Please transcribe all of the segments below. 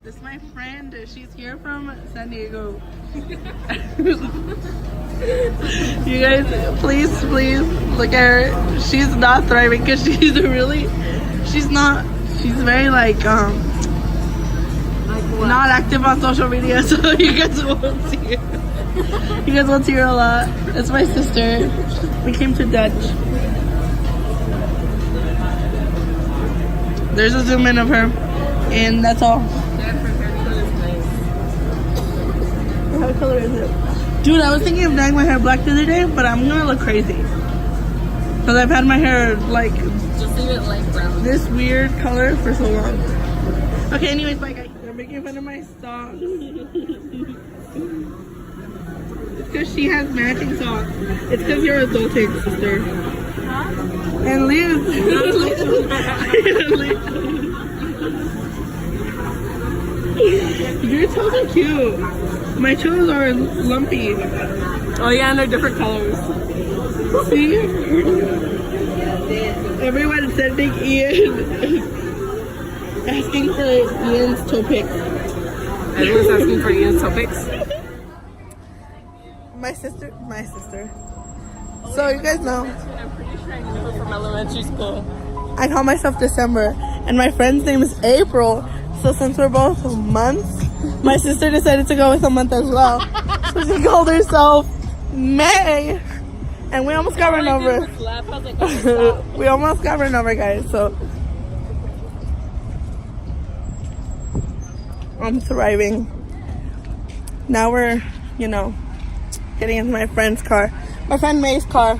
This is my friend. She's here from San Diego. You guys, please look at her. She's not thriving because she's very like not active on social media, so you guys won't see her. You guys won't see her a lot. That's my sister. We came to Dutch. There's a zoom in of her, and that's all. What color is it? Dude, I was thinking of dyeing my hair black the other day, but I'm gonna look crazy. Because I've had my hair like just leave it light brown. This weird color for so long. Okay, anyways, bye guys. They're making fun of my socks. It's because she has matching socks. It's because you're adulting, sister. Huh? And Liz. Your toes are cute. My toes are lumpy. Oh yeah, and they're different colors. See? Everyone sending Ian asking for Ian's toe pics. Everyone's asking for Ian's toe pics. My sister. So you guys know. I'm pretty sure I know her from elementary school. I call myself December, and my friend's name is April. So since we're both months, my sister decided to go with a month as well. So she called herself May. And we almost got run over. We almost got run over, guys. So I'm thriving. Now we're, getting into my friend's car. My friend May's car.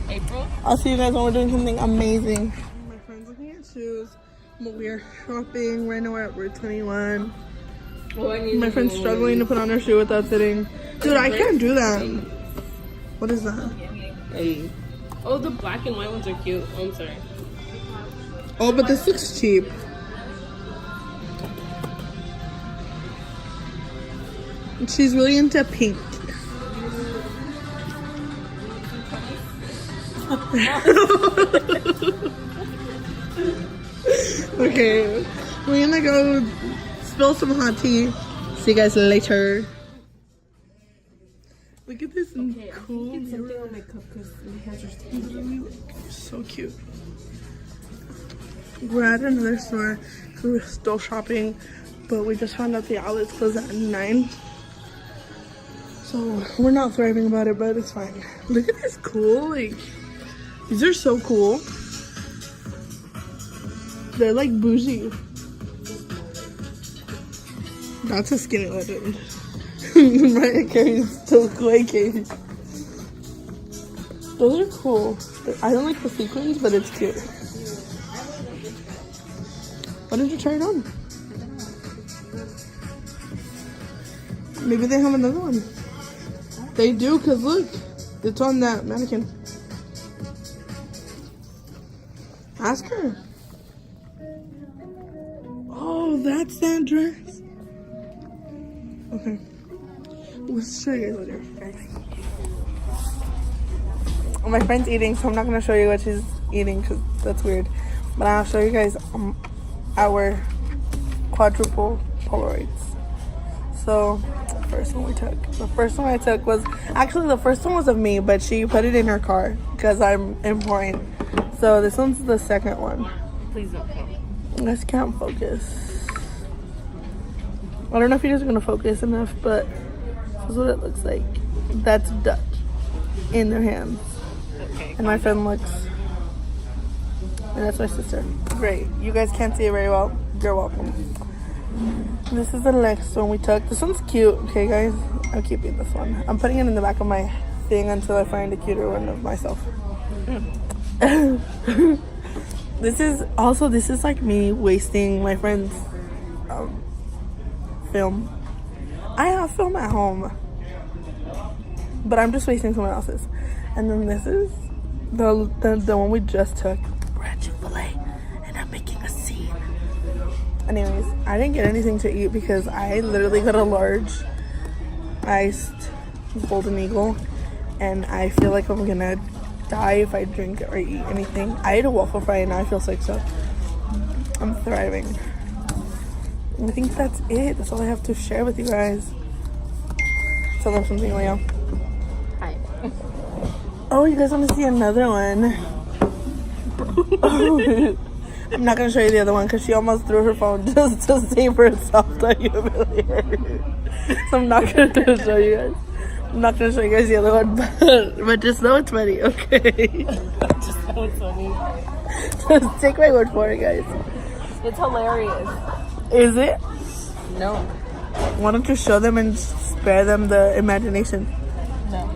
April? I'll see you guys when we're doing something amazing. My friend's looking at shoes. We are shopping. Right now we're at Route 21. My friend's struggling to put on her shoe without sitting. Dude, I can't do that. What is that? Oh, the black and white ones are cute. Oh, I'm sorry. Oh, but this looks cheap. She's really into pink. Okay, we're gonna go spill some hot tea. See you guys later. Look at this cool mirror. On my cup because my hands are So cute. We're at another store. We're still shopping, but we just found out the outlets close at 9. So we're not thriving about it, but it's fine. Look at this cool, these are so cool. They're like bougie. That's a skinny legend. Mariah Carey's still quaking. Those are cool. I don't like the sequins, but it's cute. Why didn't you try it on? Maybe they have another one. They do, because look, it's on that mannequin. Ask her. Oh, that's that dress. Okay. We'll show you guys later. My friend's eating, so I'm not going to show you what she's eating because that's weird. But I'll show you guys our quadruple Polaroids. So, the first one I took was, actually the first one was of me, but she put it in her car because I'm important. So this one's the second one. Please don't focus. This can't focus. I don't know if you guys are gonna focus enough, but this is what it looks like. That's Dutch in their hands. Okay. And my friend looks, and that's my sister. Great. You guys can't see it very well. You're welcome. This is the next one we took. This one's cute. Okay, guys, I'm keeping this one. I'm putting it in the back of my thing until I find a cuter one of myself. This is like me wasting my friend's film. I have film at home, but I'm just wasting someone else's. And then this is the one we just took. We're at Chick-fil-A and I'm making a scene. Anyways, I didn't get anything to eat because I literally got a large iced Golden Eagle, and I feel like I'm gonna die if I drink or eat anything. I ate a waffle fry and now I feel sick, so I'm thriving. I think that's it. That's all I have to share with you guys. Tell them something, Leo. Hi. Oh, you guys want to see another one? Oh, I'm not gonna show you the other one because she almost threw her phone just to save herself the humiliation. So I'm not gonna show you guys. I'm not gonna show you guys the other one, but just know it's funny, okay? Just know it's funny. Just take my word for it, guys. It's hilarious. Is it? No. Why don't you show them and spare them the imagination? No.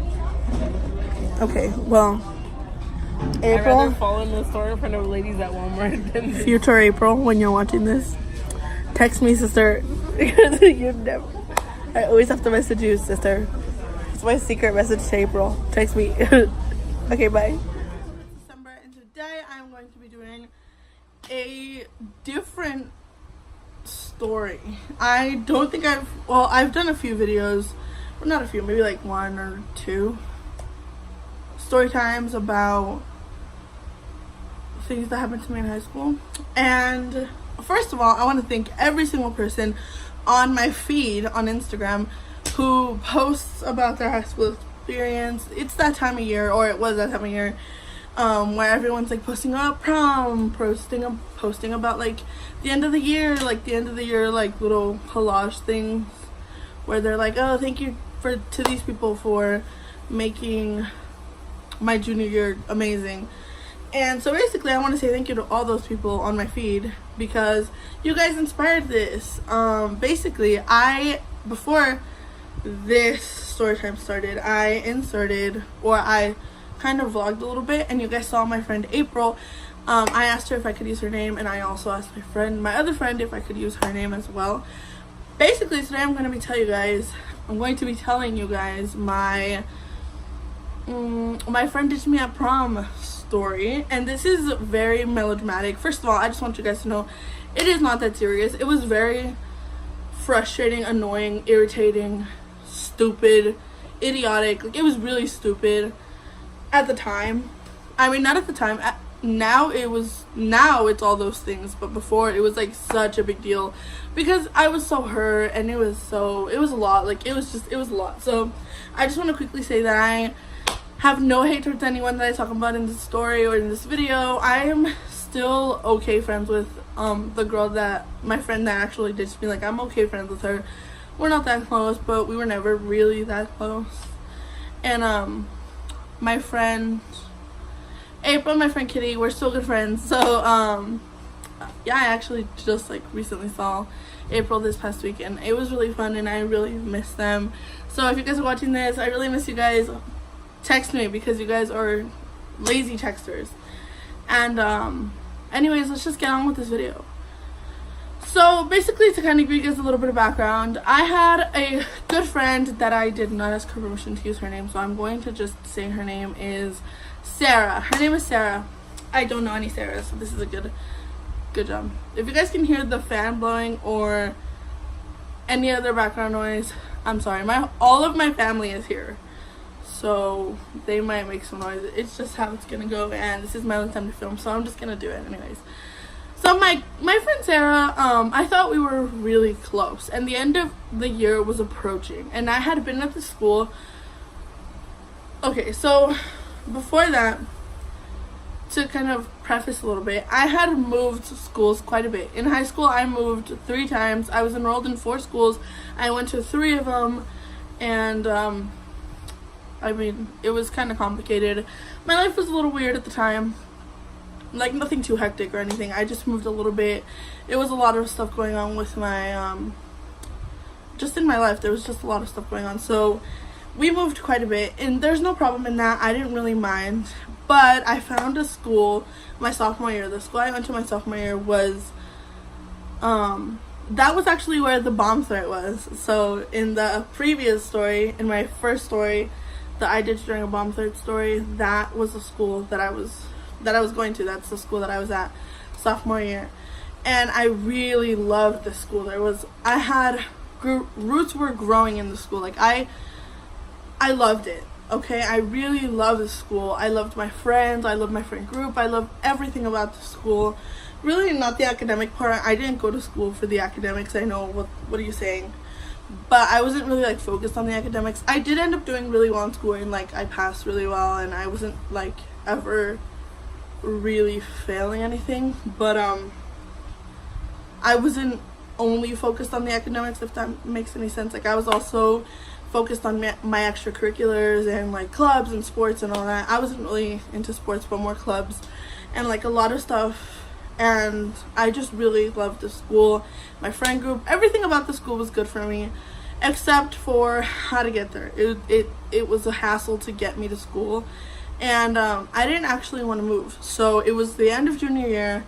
Okay, well, I'd April, rather fall in the store in front of ladies at Walmart than future April, when you're watching this, text me, sister, because you never. I always have to message you, sister. It's my secret message to April. Text me. Okay, bye. December, and today I'm going to be doing a different story. I don't think I've done a few videos, well, not a few, maybe like 1 or 2 story times about things that happened to me in high school. And first of all, I want to thank every single person on my feed on Instagram who posts about their high school experience. It's that time of year, or it was that time of year, where everyone's like posting about prom, posting about like the end of the year, like little collage things where they're like, oh, thank you to these people for making my junior year amazing. And so basically I want to say thank you to all those people on my feed because you guys inspired this. Basically before this story time started, I kind of vlogged a little bit, and you guys saw my friend April. I asked her if I could use her name, and I also asked my other friend if I could use her name as well. Basically today I'm going to be telling you guys my friend ditched me at prom story, and this is very melodramatic. First of all, I just want you guys to know it is not that serious. It was very frustrating, annoying, irritating, stupid, idiotic. Like, it was really stupid at the time. I mean, not at the time. Now it's all those things, but before it was like such a big deal because I was so hurt, and it was a lot. Like, it was a lot. So I just want to quickly say that I have no hate towards anyone that I talk about in this story or in this video. I am still okay friends with the girl my friend that actually ditched me. Like, I'm okay friends with her. We're not that close, but we were never really that close. And my friend April and my friend Kitty, we're still good friends. So yeah, I actually just like recently saw April this past weekend. It was really fun, and I really miss them. So if you guys are watching this, I really miss you guys. Text me because you guys are lazy texters. And anyways, let's just get on with this video. So basically, to kind of give you guys a little bit of background, I had a good friend that I did not ask permission to use her name, so I'm going to just say her name is Sarah. Her name is Sarah. I don't know any Sarahs, so this is a good job. If you guys can hear the fan blowing or any other background noise, I'm sorry. All of my family is here, so they might make some noise. It's just how it's gonna go, and this is my only time to film, so I'm just gonna do it anyways. So my friend Sarah, I thought we were really close, and the end of the year was approaching, and I had been at the school. Okay, so before that, to kind of preface a little bit, I had moved schools quite a bit. In high school, I moved 3 times. I was enrolled in 4 schools. I went to 3 of them, and I mean, it was kind of complicated. My life was a little weird at the time. Like, nothing too hectic or anything. I just moved a little bit. It was a lot of stuff going on with my, just in my life. There was just a lot of stuff going on. So we moved quite a bit, and there's no problem in that. I didn't really mind. But I found a school my sophomore year. The school I went to my sophomore year was, that was actually where the bomb threat was. So in the previous story, in my first story that I did during a bomb threat story, that was the school that I was going to. That's the school that I was at sophomore year, and I really loved the school. Roots were growing in the school. Like, I loved it. Okay, I really loved the school. I loved my friends. I loved my friend group. I loved everything about the school. really not the academic part. I didn't go to school for the academics. I know what are you saying? But I wasn't really like focused on the academics. I did end up doing really well in school, and like I passed really well, and I wasn't like ever really failing anything. But I wasn't only focused on the academics, if that makes any sense. Like I was also focused on my extracurriculars and like clubs and sports and all that. I wasn't really into sports, but more clubs and like a lot of stuff. And I just really loved the school, my friend group, everything about the school was good for me, except for how to get there. It was a hassle to get me to school, and I didn't actually want to move. So it was the end of junior year,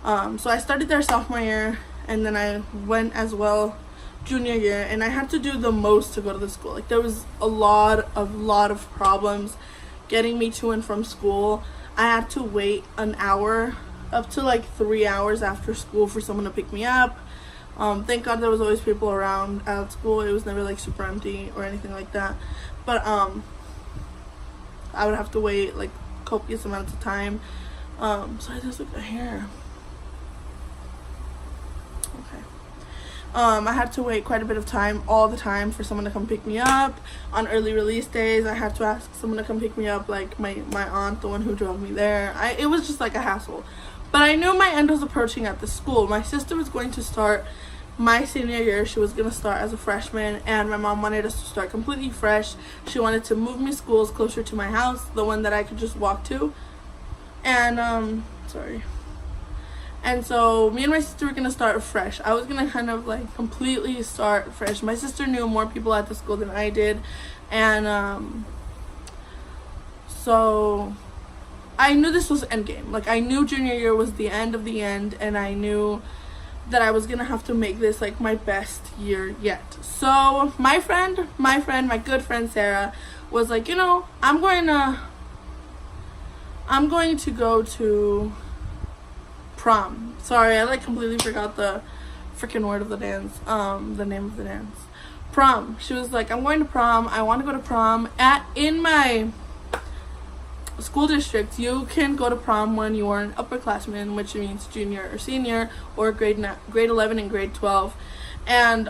so I started there sophomore year, and then I went as well junior year, and I had to do the most to go to the school. Like there was a lot of problems getting me to and from school. I had to wait an hour up to like 3 hours after school for someone to pick me up. Thank God there was always people around at school. It was never like super empty or anything like that. But I would have to wait like copious amounts of time. So I just look at hair. Okay. I had to wait quite a bit of time, all the time, for someone to come pick me up. On early release days, I had to ask someone to come pick me up, like my aunt, the one who drove me there. It was just like a hassle. But I knew my end was approaching at the school. My sister was going to start my senior year. She was going to start as a freshman, and my mom wanted us to start completely fresh. She wanted to move me schools closer to my house, the one that I could just walk to. And, And so me and my sister were going to start fresh. I was going to kind of like completely start fresh. My sister knew more people at the school than I did. And, so I knew this was endgame. Like I knew junior year was the end of the end, and I knew that I was gonna have to make this like my best year yet. So my good friend Sarah was like, you know, I'm going to go to prom. Sorry, I like completely forgot the freaking word of the dance, the name of the dance. Prom. She was like, I'm going to prom. I want to go to prom. In my school district, you can go to prom when you are an upperclassman, which means junior or senior, or grade 11 and grade 12. And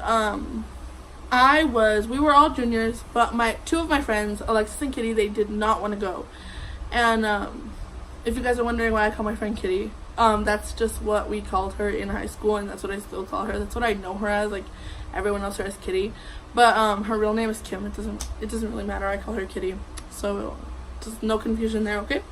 we were all juniors, but two of my friends, Alexis and Kitty, they did not want to go. And if you guys are wondering why I call my friend Kitty, that's just what we called her in high school, and that's what I still call her. That's what I know her as. Like everyone else her as Kitty, but her real name is Kim. It doesn't really matter. I call her Kitty, so just no confusion there, okay?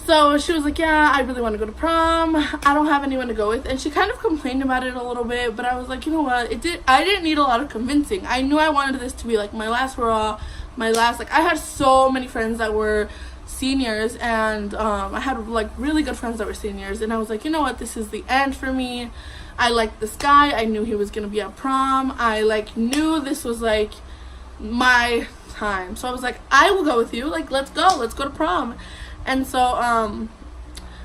So she was like, yeah, I really want to go to prom. I don't have anyone to go with. And she kind of complained about it a little bit, but I was like, you know what? I didn't need a lot of convincing. I knew I wanted this to be like my last hurrah, like I had so many friends that were seniors, and I had like really good friends that were seniors, and I was like, you know what? This is the end for me. I liked this guy. I knew he was going to be at prom. I like knew this was like my time. So I was like, I will go with you. Like, let's go to prom. And so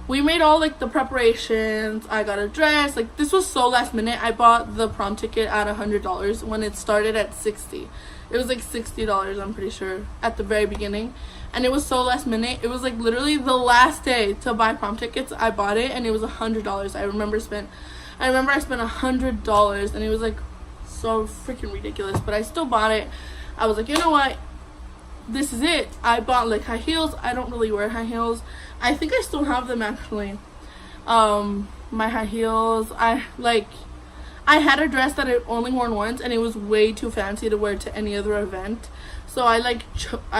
we made all like the preparations. I got a dress. Like this was so last minute. I bought the prom ticket at $100 when it started at $60. It was like $60, I'm pretty sure, at the very beginning. And it was so last minute. It was like literally the last day to buy prom tickets. I bought it, and it was $100. I remember I spent $100, and it was like so freaking ridiculous, but I still bought it. I was like, you know what? This is it. I bought like high heels. I don't really wear high heels. I think I still have them actually. My high heels. I had a dress that I only worn once, and it was way too fancy to wear to any other event. So I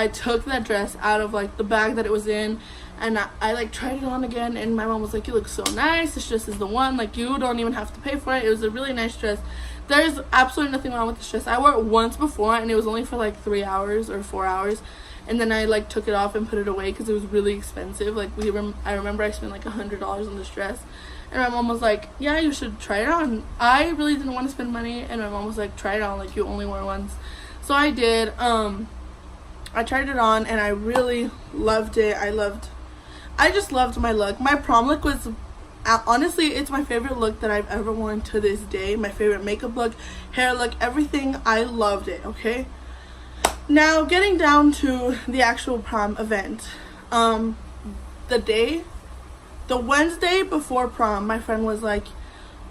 took that dress out of like the bag that it was in, and I like tried it on again, and my mom was like, you look so nice. This dress is the one. Like you don't even have to pay for it. It was a really nice dress. There's absolutely nothing wrong with this dress. I wore it once before, and it was only for like 3 hours or 4 hours, and then I like took it off and put it away because it was really expensive. Like I remember I spent like $100 on this dress, and my mom was like, yeah, you should try it on. I really didn't want to spend money, and my mom was like, try it on, like you only wear once. So I did. I tried it on, and I really loved it. I just loved my look. My prom look was, honestly, it's my favorite look that I've ever worn to this day. My favorite makeup look, hair look, everything. I loved it, okay? Now, getting down to the actual prom event. The day the Wednesday before prom, my friend was like,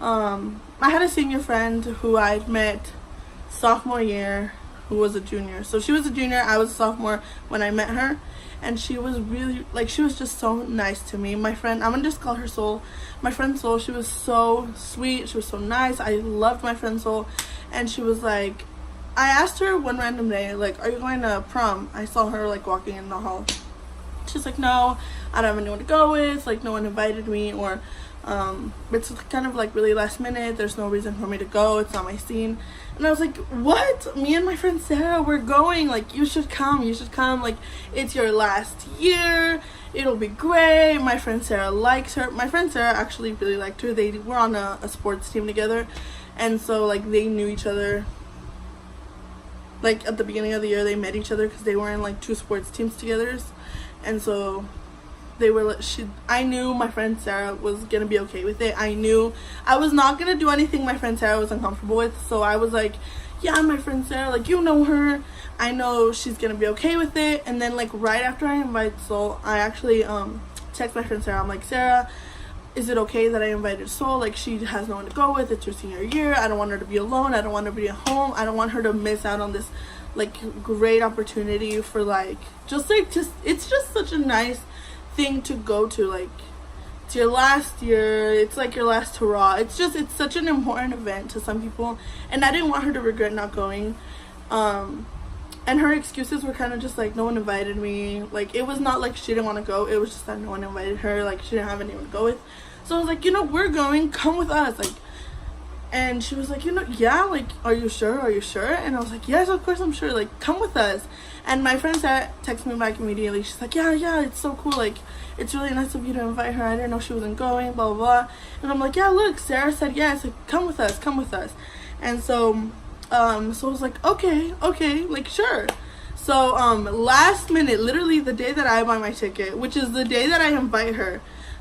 I had a senior friend who I'd met sophomore year who was a junior. So she was a junior, I was a sophomore when I met her. And she was really, like, she was just so nice to me. My friend, I'm gonna just call her Soul. My friend Soul, she was so sweet. She was so nice. I loved my friend Soul. And she was like, I asked her one random day, like, are you going to prom? I saw her, like, walking in the hall. She's like, no, I don't have anyone to go with. Like, no one invited me. Or, it's kind of, like, really last minute. There's no reason for me to go. It's not my scene. And I was like, what? Me and my friend Sarah, we're going. Like, you should come. You should come. Like, it's your last year. It'll be great. My friend Sarah likes her. My friend Sarah actually really liked her. They were on a sports team together. And so, like, they knew each other. Like, at the beginning of the year, they met each other because they were in, like, 2 sports teams together. And so they were, I knew my friend Sarah was gonna be okay with it. I knew I was not gonna do anything my friend Sarah was uncomfortable with. So I was like, yeah, my friend Sarah, like, you know her, I know she's gonna be okay with it. And then, like, right after I invite Soul, I actually text my friend Sarah. I'm like, Sarah, is it okay that I invited Soul? Like, she has no one to go with. It's her senior year. I don't want her to be alone. I don't want her to be at home. I don't want her to miss out on this, like, great opportunity for, like, it's just such a nice thing to go to. Like, it's your last year. It's like your last hurrah. It's such an important event to some people. And I didn't want her to regret not going. And her excuses were kind of just like, no one invited me. Like, it was not like she didn't want to go. It was just that no one invited her. Like, she didn't have anyone to go with. So I was like, you know, we're going. Come with us. Like, and she was like, you know, yeah, like, are you sure? Are you sure? And I was like, yes, of course I'm sure. Like, come with us. And my friend Sarah texted me back immediately. She's like, yeah, it's so cool. Like, it's really nice of you to invite her. I didn't know she wasn't going, blah, blah, blah. And I'm like, yeah, look, Sarah said yes. Like, come with us. And so I was like, okay, like, sure. So, last minute, literally the day that I buy my ticket, which is the day that I invite her,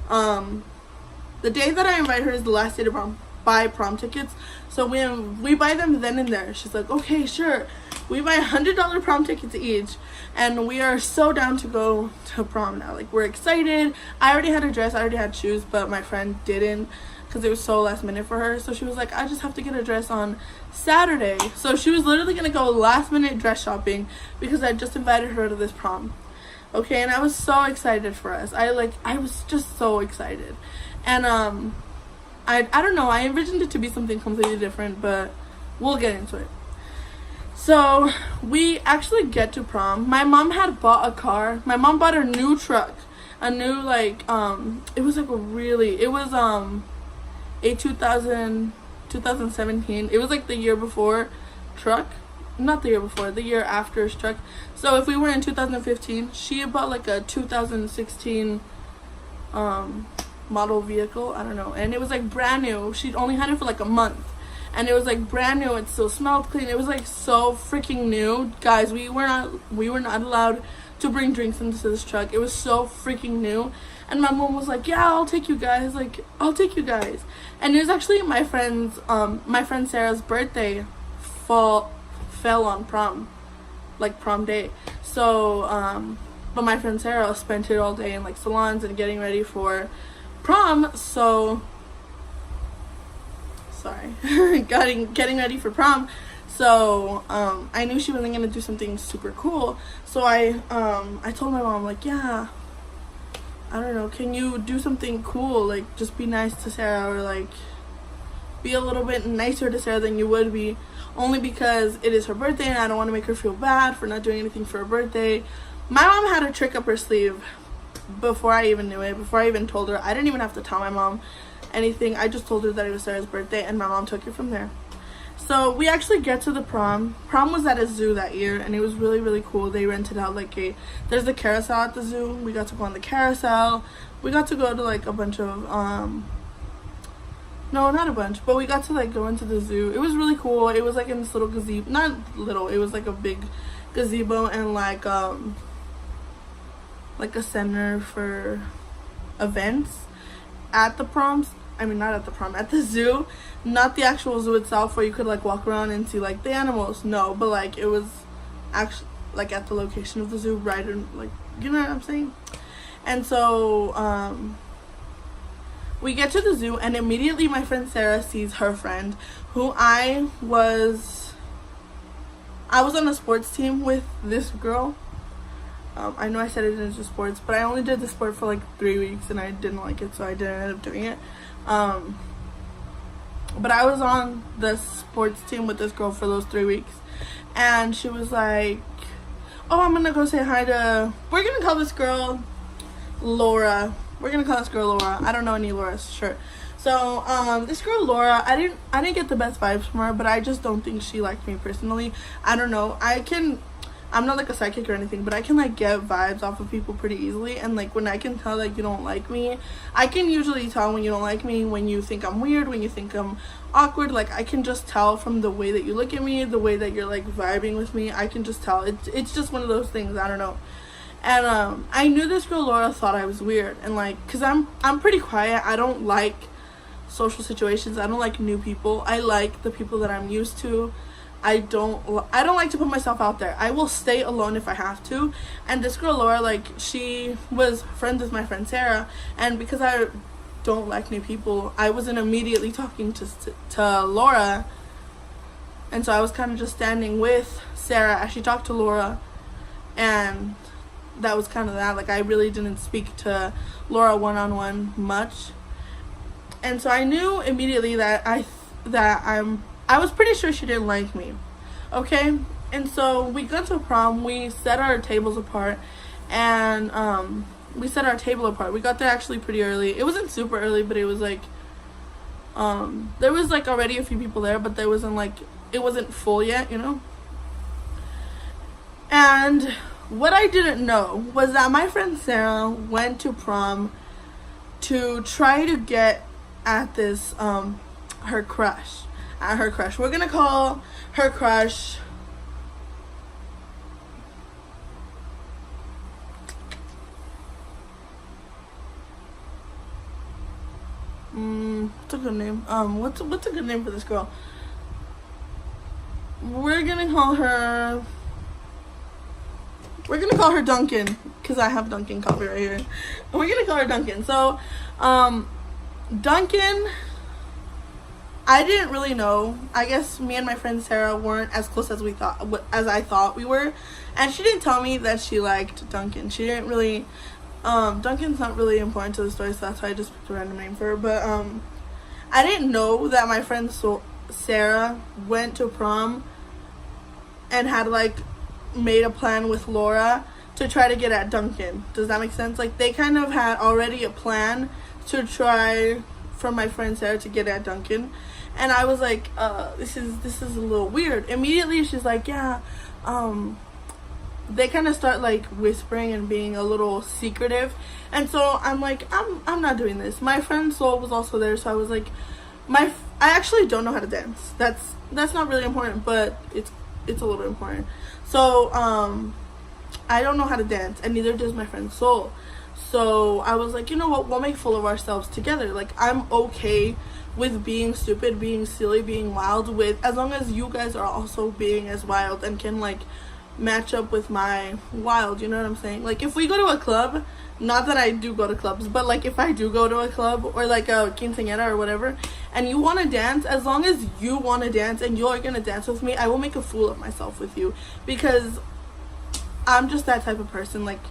the day that I invite her is the last day to buy prom tickets. So we buy them then and there. She's like, okay, sure. We buy $100 prom tickets each, and we are so down to go to prom now. Like, we're excited. I already had a dress, I already had shoes, but my friend didn't because it was so last minute for her. So she was like, I just have to get a dress on Saturday. So she was literally gonna go last minute dress shopping because I just invited her to this prom. Okay, and I was so excited for us. I was just so excited. And I don't know, I envisioned it to be something completely different, but we'll get into it. So we actually get to prom. My mom had bought a car. My mom bought a new truck, a new, like, it was like a 2017. It was like the year before truck, not the year before, the year after's truck. So if we were in 2015, she had bought like a 2016 model vehicle, I don't know, and it was like brand new. She'd only had it for like a month. And it was like brand new. It still smelled clean. It was like so freaking new. Guys, we were not allowed to bring drinks into this truck. It was so freaking new. And my mom was like, yeah, I'll take you guys. Like, I'll take you guys. And it was actually my friend Sarah's birthday fell on prom, like prom day. So, but my friend Sarah spent it all day in like salons and getting ready for prom. So, sorry, getting ready for prom. So I knew she wasn't gonna do something super cool. So I told my mom, like, yeah, I don't know, can you do something cool, like just be nice to Sarah, or like be a little bit nicer to Sarah than you would be, only because it is her birthday and I don't want to make her feel bad for not doing anything for her birthday. My mom had a trick up her sleeve before I even knew it, before I even told her. I didn't even have to tell my mom anything. I just told her that it was Sarah's birthday, and my mom took it from there. So we actually get to the prom. Prom was at a zoo that year, and it was really, really cool. They rented out like there's a carousel at the zoo. We got to go on the carousel. We got to go to like a bunch of no, not a bunch, but we got to like go into the zoo. It was really cool. It was like in this little gazebo, not little, it was like a big gazebo, and like a center for events at the proms. I mean, not at the prom, at the zoo. Not the actual zoo itself where you could like walk around and see like the animals. No, but like it was actually like at the location of the zoo, right in, like, you know what I'm saying? And so We get to the zoo, and immediately my friend Sarah sees her friend, who I was on a sports team with this girl. I know I said I didn't do sports, but I only did the sport for like 3 weeks, and I didn't like it, so I didn't end up doing it. But I was on the sports team with this girl for those 3 weeks, and she was like, oh, I'm gonna go say hi to, we're gonna call this girl Laura. I don't know any Lauras, sure. So this girl Laura, I didn't get the best vibes from her, but I just don't think she liked me personally. I don't know. I'm not like a psychic or anything, but I can like get vibes off of people pretty easily, and like when I can tell like you don't like me, I can usually tell when you don't like me, when you think I'm weird, when you think I'm awkward. Like I can just tell from the way that you look at me, the way that you're like vibing with me. I can just tell. It's just one of those things. I don't know. And I knew this girl Laura thought I was weird, and like, cause I'm pretty quiet. I don't like social situations. I don't like new people. I like the people that I'm used to. I don't like to put myself out there. I will stay alone if I have to. And this girl Laura, like, she was friends with my friend Sarah, and because I don't like new people, I wasn't immediately talking to Laura, and so I was kind of just standing with Sarah as she talked to Laura, and that was kind of that. Like, I really didn't speak to Laura one-on-one much, and so I knew immediately that I was pretty sure she didn't like me, okay? And so we got to prom, we set our tables apart, and we set our table apart. We got there actually pretty early. It wasn't super early, but it was like, there was like already a few people there, but there wasn't like, it wasn't full yet, you know? And what I didn't know was that my friend Sarah went to prom to try to get at this, her crush. We're gonna call her crush what's a good name? What's a good name for this girl? We're gonna call her Duncan, because I have Duncan coffee right here. We're gonna call her Duncan. So Duncan, I didn't really know. I guess me and my friend Sarah weren't as close as I thought we were, and she didn't tell me that she liked Duncan. She didn't really. Duncan's not really important to the story, so that's why I just picked a random name for her. But I didn't know that my friend Sarah went to prom and had like made a plan with Laura to try to get at Duncan. Does that make sense? Like, they kind of had already a plan to try for my friend Sarah to get at Duncan. And I was like, this is a little weird. Immediately she's like, yeah, they kind of start like whispering and being a little secretive, and so I'm like, I'm not doing this. My friend Soul was also there, so I was like, I actually don't know how to dance. That's not really important, but it's a little important. So I don't know how to dance, and neither does my friend Soul. So I was like, you know what, we'll make full of ourselves together. Like, I'm okay with being stupid, being silly, being wild, with as long as you guys are also being as wild and can like match up with my wild, you know what I'm saying? Like, if we go to a club, not that I do go to clubs, but like if I do go to a club or like a quinceañera or whatever, and you want to dance, as long as you want to dance and you're gonna dance with me, I will make a fool of myself with you, because I'm just that type of person. Like,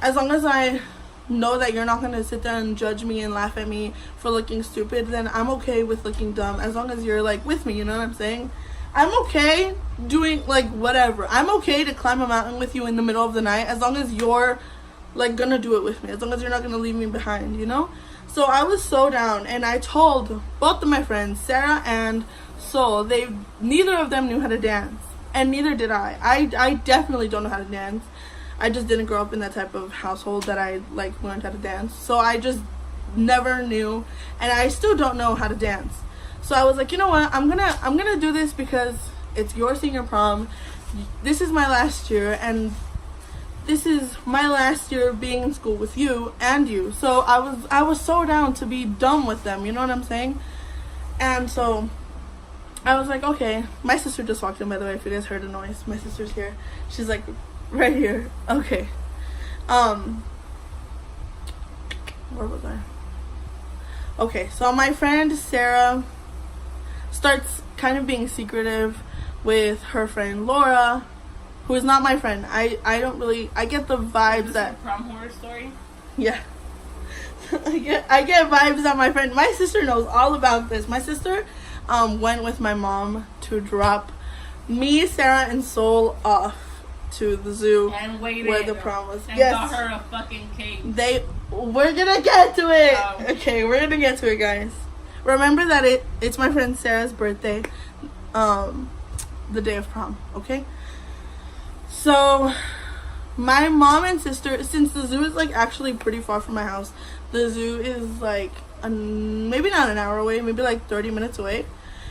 as long as I know that you're not gonna sit there and judge me and laugh at me for looking stupid, then I'm okay with looking dumb, as long as you're like with me, you know what I'm saying? I'm okay doing like whatever. I'm okay to climb a mountain with you in the middle of the night, as long as you're like gonna do it with me, as long as you're not gonna leave me behind, you know? So I was so down, and I told both of my friends, Sarah and Soul, neither of them knew how to dance, and neither did I. I definitely don't know how to dance. I just didn't grow up in that type of household that I like learned how to dance, so I just never knew, and I still don't know how to dance. So I was like, you know what, I'm gonna do this because it's your senior prom. This is my last year, and this is my last year of being in school with you and you. So I was so down to be done with them, you know what I'm saying? And so I was like, okay. My sister just walked in, by the way, if you guys heard a noise. My sister's here. She's like right here. Okay. Where was I? Okay, so my friend Sarah starts kind of being secretive with her friend Laura, who is not my friend. I don't really, I get the vibes that prom horror story. Yeah. I get vibes that my friend, my sister knows all about this. My sister went with my mom to drop me, Sarah, and Sol off to the zoo and waited where the prom was. And got her a fucking cake. We're gonna get to it. Okay, we're gonna get to it, guys. Remember that it's my friend Sarah's birthday, the day of prom. Okay. So my mom and sister, since the zoo is like actually pretty far from my house, the zoo is like maybe not an hour away, maybe like 30 minutes away.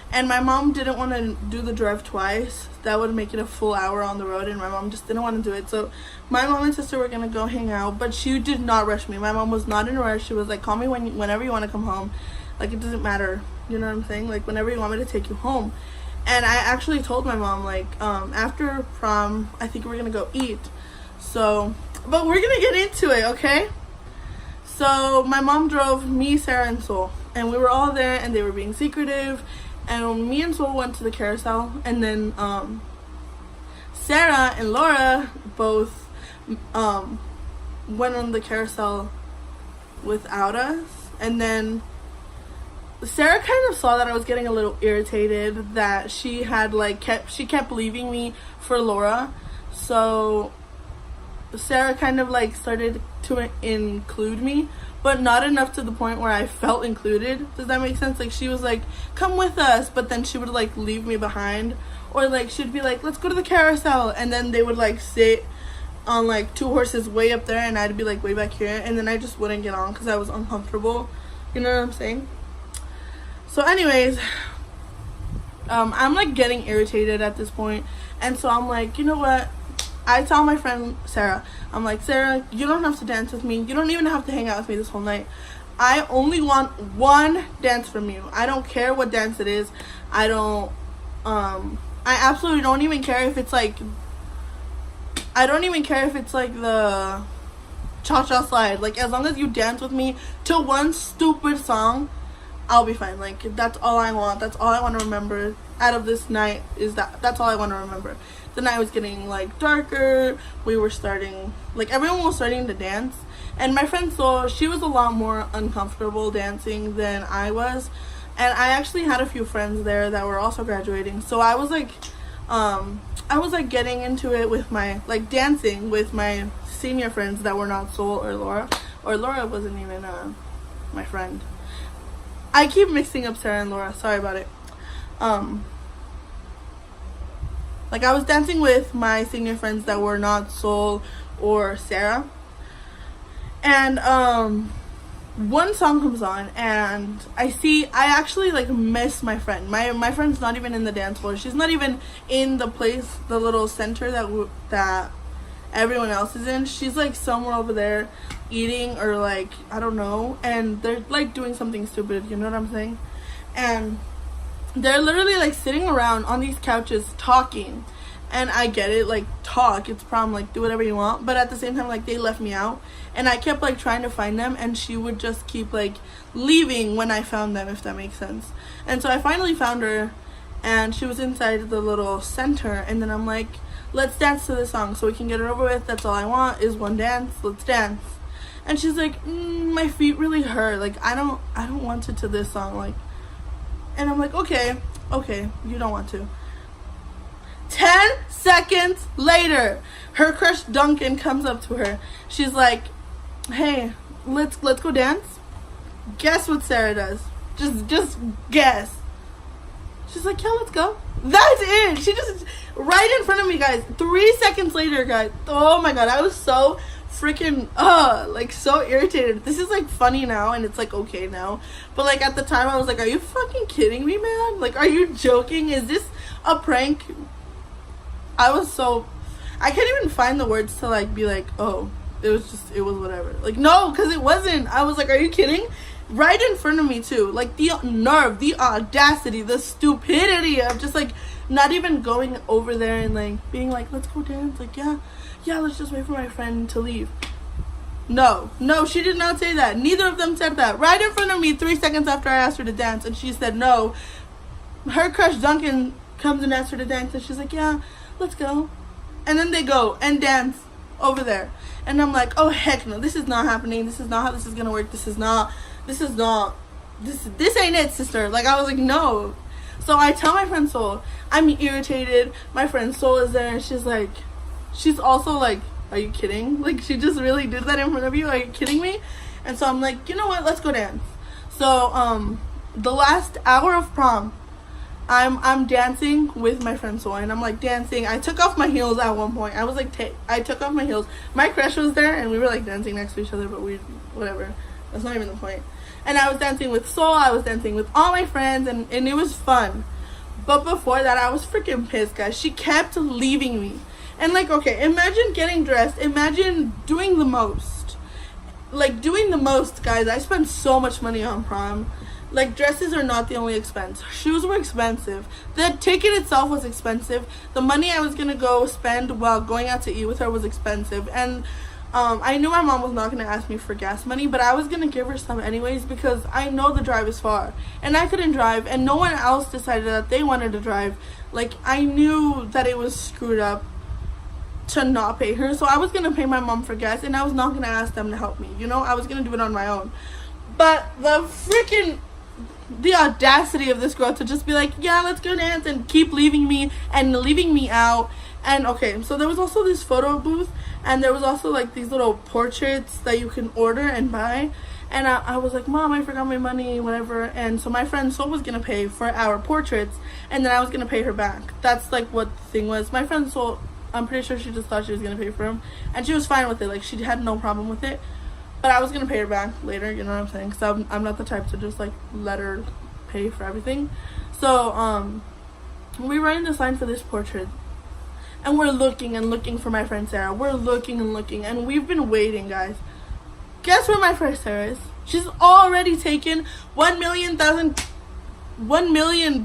And my mom didn't want to do the drive twice. That would make it a full hour on the road, and my mom just didn't want to do it. So my mom and sister were gonna go hang out, but she did not rush me. My mom was not in a rush. She was like, call me whenever you want to come home. Like, it doesn't matter. You know what I'm saying? Like, whenever you want me to take you home. And I actually told my mom, like, after prom, I think we're gonna go eat. So, but we're gonna get into it, okay? So my mom drove me, Sarah, and Sol, and we were all there, and they were being secretive. And me and Sol went to the carousel, and then Sarah and Laura both went on the carousel without us. And then Sarah kind of saw that I was getting a little irritated, that she had like kept leaving me for Laura. So Sarah kind of like started to include me, but not enough to the point where I felt included. Does that make sense? Like, she was like, come with us, but then she would like leave me behind, or like she'd be like, let's go to the carousel, and then they would like sit on like two horses way up there, and I'd be like way back here, and then I just wouldn't get on because I was uncomfortable. You know what I'm saying? So anyways, I'm like getting irritated at this point, and so I'm like, you know what, I tell my friend Sarah, I'm like, Sarah, you don't have to dance with me. You don't even have to hang out with me this whole night. I only want one dance from you. I don't care what dance it is. I absolutely don't even care if it's like, the cha-cha slide. Like, as long as you dance with me to one stupid song, I'll be fine. Like, that's all I want. That's all I want to remember out of this night, is that's all I want to remember. The night was getting like darker. We were starting, like, everyone was starting to dance, and my friend Sol, she was a lot more uncomfortable dancing than I was, and I actually had a few friends there that were also graduating. So I was like getting into it with my, like, dancing with my senior friends that were not Sol or Laura. Or Laura wasn't even my friend. I keep mixing up Sarah and Laura. Sorry about it. Like, I was dancing with my senior friends that were not Sol or Sarah. And one song comes on, and I actually like miss my friend. My friend's not even in the dance floor. She's not even in the place, the little center that everyone else is in. She's like somewhere over there eating, or like, I don't know, and they're like doing something stupid, you know what I'm saying? And they're literally like sitting around on these couches talking, and I get it, like, talk, it's prom, like, do whatever you want, but at the same time, like, they left me out, and I kept like trying to find them, and she would just keep like leaving when I found them, if that makes sense. And so I finally found her, and she was inside the little center, and then I'm like, let's dance to this song so we can get it over with. That's all I want is one dance. Let's dance. And she's like, my feet really hurt, like, I don't want to this song, like. And I'm like, okay, you don't want to. 10 seconds later, her crush Duncan comes up to her. She's like, hey, let's go dance. Guess what Sarah does? Just guess. She's like, yeah, let's go. That's it. She just, right in front of me, guys. 3 seconds later, guys. Oh my god, I was so freaking like so irritated. This is like funny now, and it's like okay now, but like at the time I was like, are you fucking kidding me, man? Like, are you joking? Is this a prank? I can't even find the words to like be like, oh, it was whatever. Like, no, because it wasn't. I was like, are you kidding? Right in front of me too. Like, the nerve, the audacity, the stupidity of just like not even going over there and like being like, let's go dance. Like, yeah, let's just wait for my friend to leave. No, she did not say that. Neither of them said that. Right in front of me 3 seconds after I asked her to dance, and she said no. Her crush Duncan comes and asks her to dance, and she's like, yeah, let's go. And then they go and dance over there. And I'm like, oh heck no, this is not happening. This is not how this is gonna work. This ain't it, sister. Like, I was like, no. So I tell my friend Soul, I'm irritated. My friend Soul is there, and she's also like, are you kidding? Like, she just really did that in front of you? Are you kidding me? And so I'm like, you know what? Let's go dance. So the last hour of prom, I'm dancing with my friend Soul, and I'm like dancing. I took off my heels at one point. I was like, I took off my heels. My crush was there, and we were like dancing next to each other, but whatever. That's not even the point. And I was dancing with Soul. I was dancing with all my friends, and it was fun. But before that, I was freaking pissed, guys. She kept leaving me. And like, okay, imagine getting dressed. Imagine doing the most. Like, doing the most, guys. I spent so much money on prom. Like, dresses are not the only expense. Shoes were expensive. The ticket itself was expensive. The money I was going to go spend while going out to eat with her was expensive. And I knew my mom was not going to ask me for gas money, but I was going to give her some anyways because I know the drive is far. And I couldn't drive, and no one else decided that they wanted to drive. Like, I knew that it was screwed up to not pay her, so I was gonna pay my mom for gas, and I was not gonna ask them to help me, you know. I was gonna do it on my own. But the audacity of this girl to just be like, yeah, let's go dance, and keep leaving me out. And okay, so there was also this photo booth, and there was also like these little portraits that you can order and buy. And I was like, Mom, I forgot my money, whatever. And so my friend Soul was gonna pay for our portraits, and then I was gonna pay her back. That's like what the thing was. My friend Soul, I'm pretty sure she just thought she was gonna pay for him, and she was fine with it. Like, she had no problem with it. But I was gonna pay her back later, you know what I'm saying? Because I'm not the type to just like let her pay for everything. So we were in this line for this portrait, and we're looking and looking for my friend Sarah. We're looking and looking, and we've been waiting, guys. Guess where my friend Sarah is? She's already taken 1 million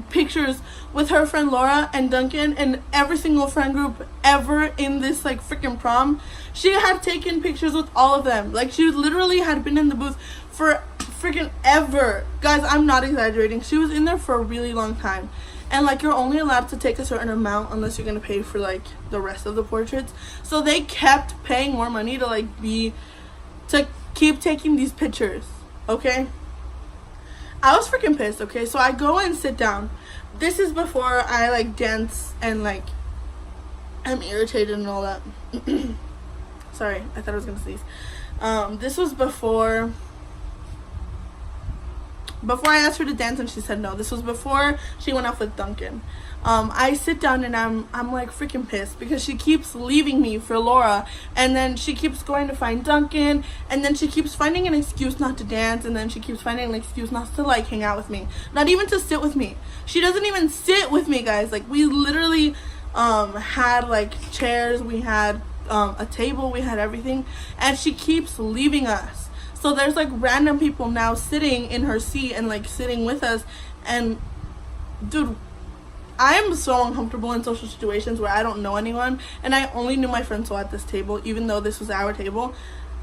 pictures with her friend Laura and Duncan and every single friend group ever in this like freaking prom. She had taken pictures with all of them. Like, she literally had been in the booth for freaking ever. Guys, I'm not exaggerating. She was in there for a really long time. And like, you're only allowed to take a certain amount unless you're gonna pay for like the rest of the portraits. So they kept paying more money to keep taking these pictures. Okay, I was freaking pissed. Okay, so I go and sit down. This is before I like dance and like I'm irritated and all that. Sorry, I thought I was gonna sneeze. This was before I asked her to dance and she said no. This was before she went off with Duncan. I sit down and I'm like freaking pissed because she keeps leaving me for Laura, and then she keeps going to find Duncan, and then she keeps finding an excuse not to dance, and then she keeps finding an excuse not to like hang out with me, not even to sit with me. She doesn't even sit with me, guys. Like, we literally had like chairs, we had a table, we had everything, and she keeps leaving us. So there's like random people now sitting in her seat and like sitting with us, and dude, I am so uncomfortable in social situations where I don't know anyone, and I only knew my friend Soul at this table, even though this was our table,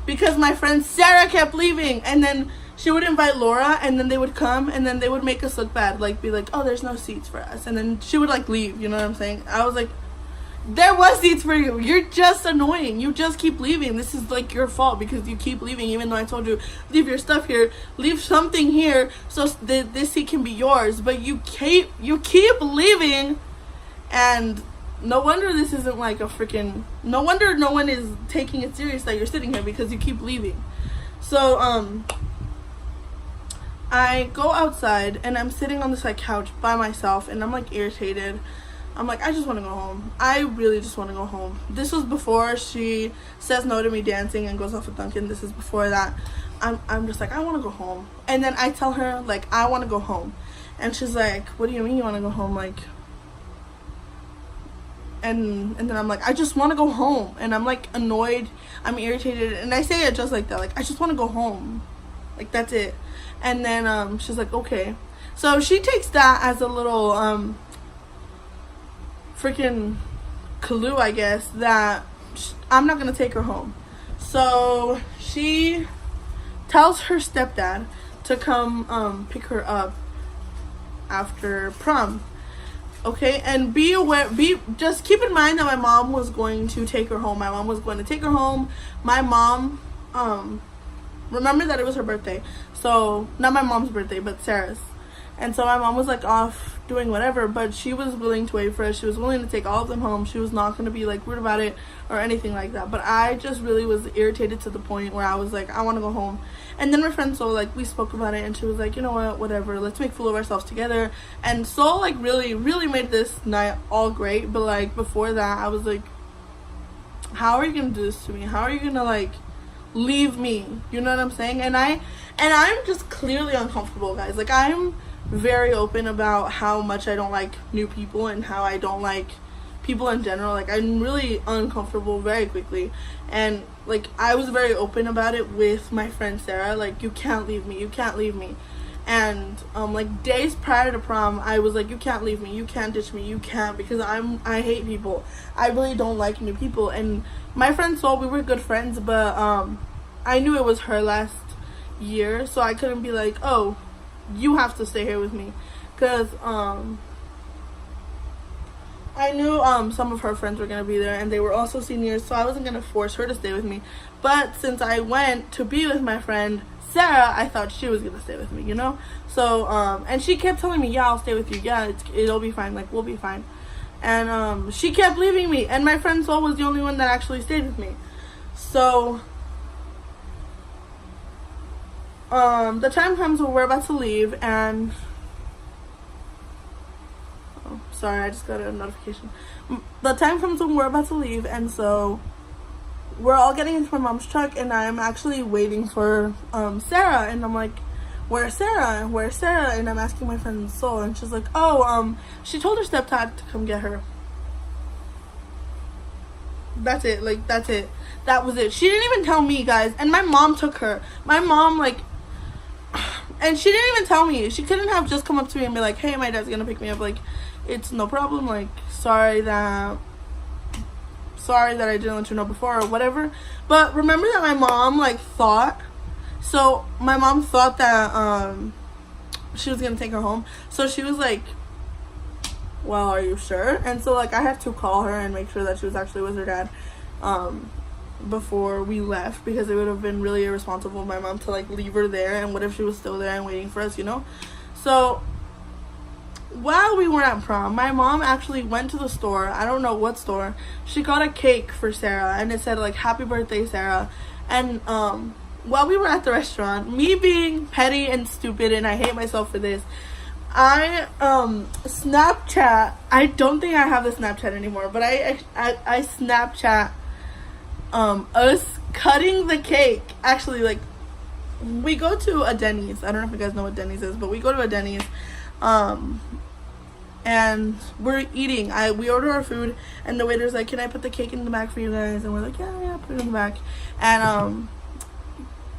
because my friend Sarah kept leaving, and then she would invite Laura, and then they would come, and then they would make us look bad, like be like, oh, there's no seats for us, and then she would like leave, you know what I'm saying? I was like, there was seats for you. You're just annoying. You just keep leaving. This is like your fault because you keep leaving, even though I told you leave your stuff here, leave something here so this seat can be yours. But you keep leaving, and no wonder this isn't like a freaking. No wonder no one is taking it serious that you're sitting here because you keep leaving. So I go outside and I'm sitting on this like couch by myself, and I'm like irritated. I'm like, I just want to go home. I really just want to go home. This was before she says no to me dancing and goes off with Duncan. This is before that. I'm just like, I want to go home. And then I tell her, like, I want to go home. And she's like, what do you mean you want to go home? Like, and then I'm like, I just want to go home. And I'm like annoyed. I'm irritated. And I say it just like that. Like, I just want to go home. Like, that's it. And then she's like, okay. So she takes that as a little freaking clue, I guess, that I'm not gonna take her home. So she tells her stepdad to come pick her up after prom. Okay, and be aware, just keep in mind that my mom was going to take her home. My mom, remember that it was her birthday. So, not my mom's birthday, but Sarah's. And so my mom was like off doing whatever, but she was willing to wait for us. She was willing to take all of them home. She was not going to be like rude about it or anything like that. But I just really was irritated to the point where I was like, I want to go home. And then my friend Sol, like, we spoke about it, and she was like, you know what, whatever, let's make fool of ourselves together. And Sol, like, really made this night all great. But like before that, I was like, how are you gonna do this to me? How are you gonna like leave me? You know what I'm saying? And I'm just clearly uncomfortable, guys. Like, I'm very open about how much I don't like new people and how I don't like people in general. Like, I'm really uncomfortable very quickly, and like I was very open about it with my friend Sarah. Like, you can't leave me. And like days prior to prom, I was like, you can't leave me, you can't ditch me, you can't, because I hate people. I really don't like new people. And my friend Sol, we were good friends, but I knew it was her last year, so I couldn't be like, oh, you have to stay here with me, because I knew some of her friends were gonna be there, and they were also seniors, so I wasn't gonna force her to stay with me. But since I went to be with my friend Sarah, I thought she was gonna stay with me, you know. So and she kept telling me, yeah, I'll stay with you, yeah, it'll be fine, like, we'll be fine. And she kept leaving me, and my friend Sol was the only one that actually stayed with me. So the time comes when we're about to leave, and sorry, I just got a notification. The time comes when we're about to leave, and so we're all getting into my mom's truck, and I'm actually waiting for Sarah, and I'm like, where's Sarah? And I'm asking my friend Sol, and she's like, oh, she told her stepdad to come get her. That's it. Like, that's it. That was it. She didn't even tell me, guys, and my mom took her. My mom, like, and she didn't even tell me. She couldn't have just come up to me and be like, hey, my dad's gonna pick me up. Like, it's no problem. Like, sorry that I didn't let you know before or whatever. But remember that my mom, like, thought, so my mom thought that she was gonna take her home. So she was like, well, are you sure? And so, like, I had to call her and make sure that she was actually with her dad before we left, because it would have been really irresponsible of my mom to, like, leave her there, and what if she was still there and waiting for us, you know? So while we were at prom, my mom actually went to the store. I don't know what store. She got a cake for Sarah, and it said, like, happy birthday, Sarah. And while we were at the restaurant, me being petty and stupid, and I hate myself for this, I Snapchat, I don't think I have the Snapchat anymore, but I Snapchat us cutting the cake. Actually, like, we go to a Denny's. I don't know if you guys know what Denny's is, but we go to a Denny's, and we're eating. We order our food, and the waiter's like, can I put the cake in the back for you guys? And we're like, yeah, put it in the back. And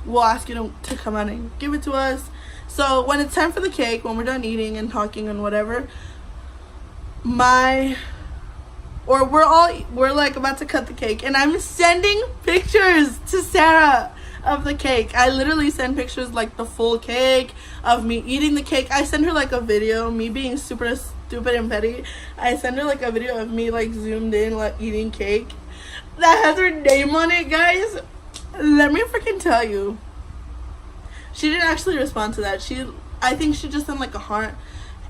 we'll ask you to come out and give it to us. So when it's time for the cake, when we're done eating and talking and whatever, we're like about to cut the cake, and I'm sending pictures to Sarah of the cake. I literally send pictures, like, the full cake of me eating the cake. I send her, like, a video, me being super stupid and petty. I send her, like, a video of me, like, zoomed in, like, eating cake that has her name on it, guys. Let me freaking tell you, she didn't actually respond to that. I think she just sent, like, a heart,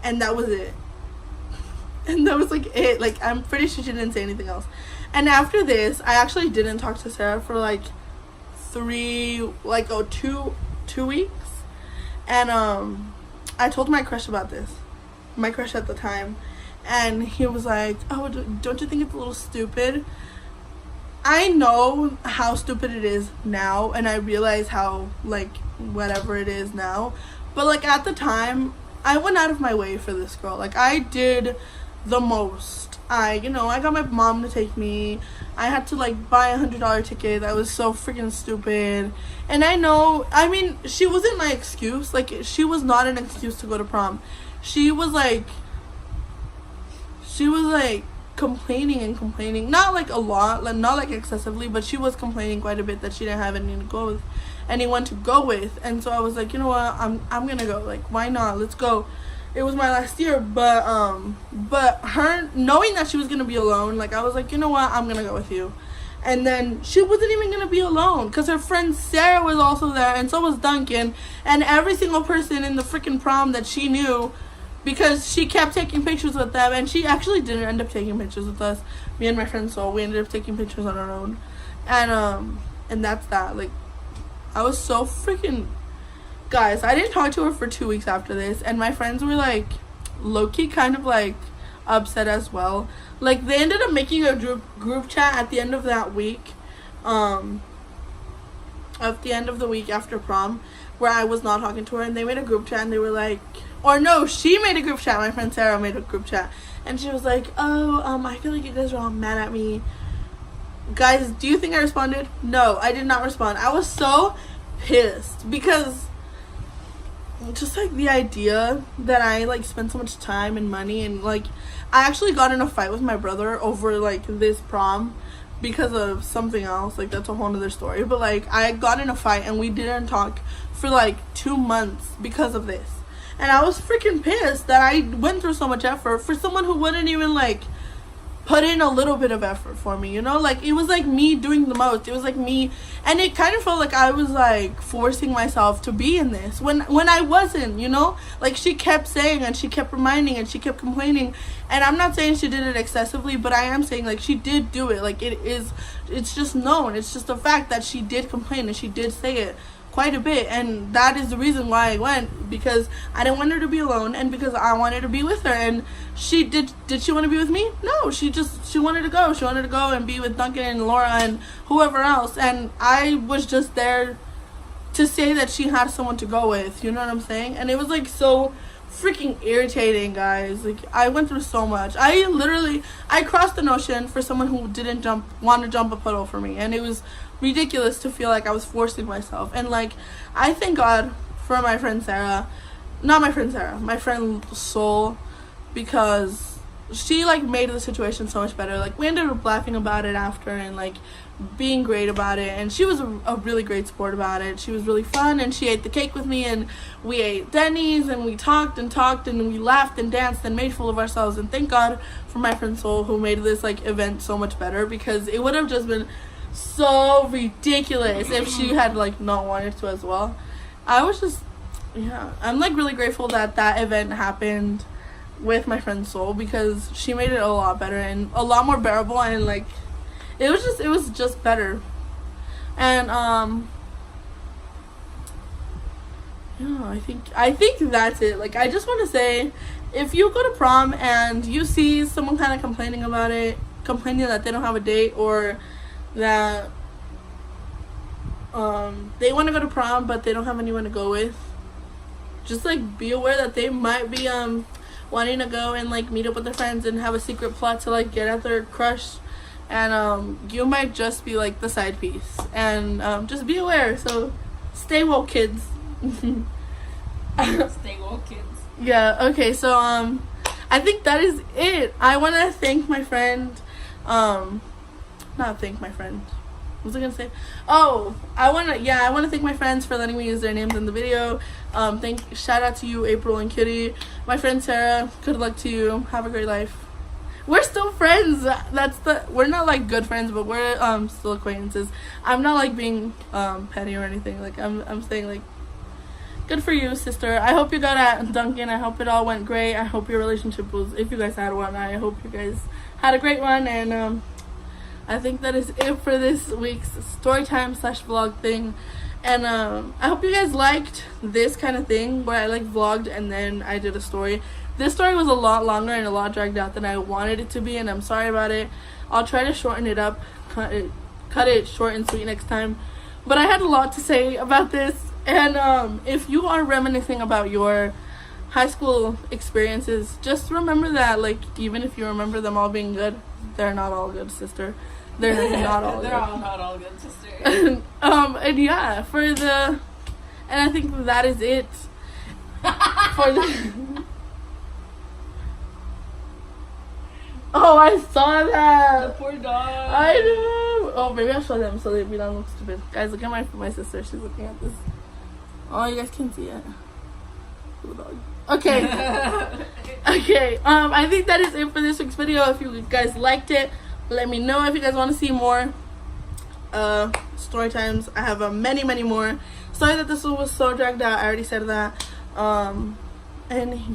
and that was it. And that was, like, it. Like, I'm pretty sure she didn't say anything else. And after this, I actually didn't talk to Sarah for, like, 2 weeks. And I told my crush about this, my crush at the time, and he was like, oh, don't you think it's a little stupid? I know how stupid it is now, and I realize how, like, whatever it is now, but, like, at the time, I went out of my way for this girl. Like, I did the most. I got my mom to take me. I had to, like, buy a $100 ticket. That was so freaking stupid. And I know, I mean, she wasn't my excuse. Like, she was not an excuse to go to prom. She was like complaining, not like a lot, like not like excessively, but she was complaining quite a bit that she didn't have anyone to go with. And so I was like, you know what, I'm gonna go. Like, why not? Let's go. It was my last year, but her knowing that she was gonna be alone, like, I was like, you know what, I'm gonna go with you. And then she wasn't even gonna be alone, because her friend Sarah was also there, and so was Duncan, and every single person in the freaking prom that she knew, because she kept taking pictures with them. And she actually didn't end up taking pictures with us, me and my friend Sol. We ended up taking pictures on our own, and that's that. Like, I was so freaking, guys, I didn't talk to her for 2 weeks after this, and my friends were like low-key kind of like upset as well. Like, they ended up making a group chat at the end of that week, at the end of the week after prom, where I was not talking to her, and they made a group chat, and they were like, or no, she made a group chat, my friend Sarah made a group chat, and she was like, oh, I feel like you guys are all mad at me. Guys, do you think I responded? No, I did not respond. I was so pissed, because just like the idea that I like spent so much time and money, and like I actually got in a fight with my brother over like this prom because of something else. Like, that's a whole other story, but like I got in a fight and we didn't talk for like 2 months because of this. And I was freaking pissed that I went through so much effort for someone who wouldn't even like put in a little bit of effort for me, you know? Like, it was like me doing the most. It was like me, and it kind of felt like I was like forcing myself to be in this when I wasn't, you know? Like, she kept saying, and she kept reminding, and she kept complaining, and I'm not saying she did it excessively, but I am saying like she did do it. Like, it's just known, it's just a fact that she did complain, and she did say it quite a bit, and that is the reason why I went, because I didn't want her to be alone, and because I wanted to be with her. And she did she want to be with me? No, she wanted to go. She wanted to go and be with Duncan and Laura and whoever else, and I was just there to say that she had someone to go with, you know what I'm saying? And it was like so freaking irritating, guys. Like, I went through so much. I crossed an ocean for someone who didn't want to jump a puddle for me, and it was ridiculous to feel like I was forcing myself. And like, I thank God for my friend Sarah, not my friend Sarah, my friend Sol, because she like made the situation so much better. Like, we ended up laughing about it after, and like being great about it, and she was a really great sport about it. She was really fun, and she ate the cake with me, and we ate Denny's, and we talked, and we laughed and danced and made fool of ourselves. And thank God for my friend Sol, who made this like event so much better, because it would have just been so ridiculous if she had like not wanted to as well. I was just, yeah, I'm like really grateful that event happened with my friend Sol, because she made it a lot better and a lot more bearable, and like it was just better. And yeah, I think that's it. Like, I just want to say, if you go to prom and you see someone kind of complaining that they don't have a date, or that they want to go to prom but they don't have anyone to go with, just like be aware that they might be wanting to go and like meet up with their friends and have a secret plot to like get at their crush, and you might just be like the side piece. And just be aware. So stay woke, kids. Stay woke, kids. Yeah, okay, so I think that is it. I want to thank my friend, not thank my friend. What was I gonna say? Oh, I want to thank my friends for letting me use their names in the video. Shout out to you, April and Kitty. My friend Sarah, good luck to you. Have a great life. We're still friends. We're not like good friends, but we're still acquaintances. I'm not like being petty or anything. Like, I'm saying like, good for you, sister. I hope you got at Duncan. I hope it all went great. I hope your relationship was, if you guys had one, I hope you guys had a great one. And I think that is it for this week's storytime / vlog thing. And I hope you guys liked this kind of thing where I like vlogged and then I did a story. This story was a lot longer and a lot dragged out than I wanted it to be, and I'm sorry about it. I'll try to shorten it up, cut it short and sweet next time. But I had a lot to say about this, and if you are reminiscing about your high school experiences, just remember that, like, even if you remember them all being good, they're not all good, sister. They're not all They're good. all not all good, sister. And yeah, and I think that is it for the Oh, I saw that. The poor dog. I know. Oh, maybe I'll show them so we don't look stupid. Guys, look at my sister. She's looking at this. Oh, you guys can see it. Little dog. Okay. Okay. I think that is it for this week's video. If you guys liked it, let me know. If you guys want to see more story times, I have many more. Sorry that this one was so dragged out. I already said that. And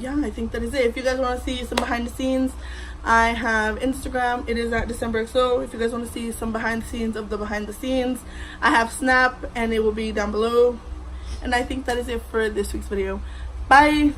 yeah, I think that is it. If you guys want to see some behind the scenes, I have Instagram. It is at Decemberxo. If you guys want to see some behind the scenes of the behind the scenes, I have Snap, and it will be down below. And I think that is it for this week's video. Bye.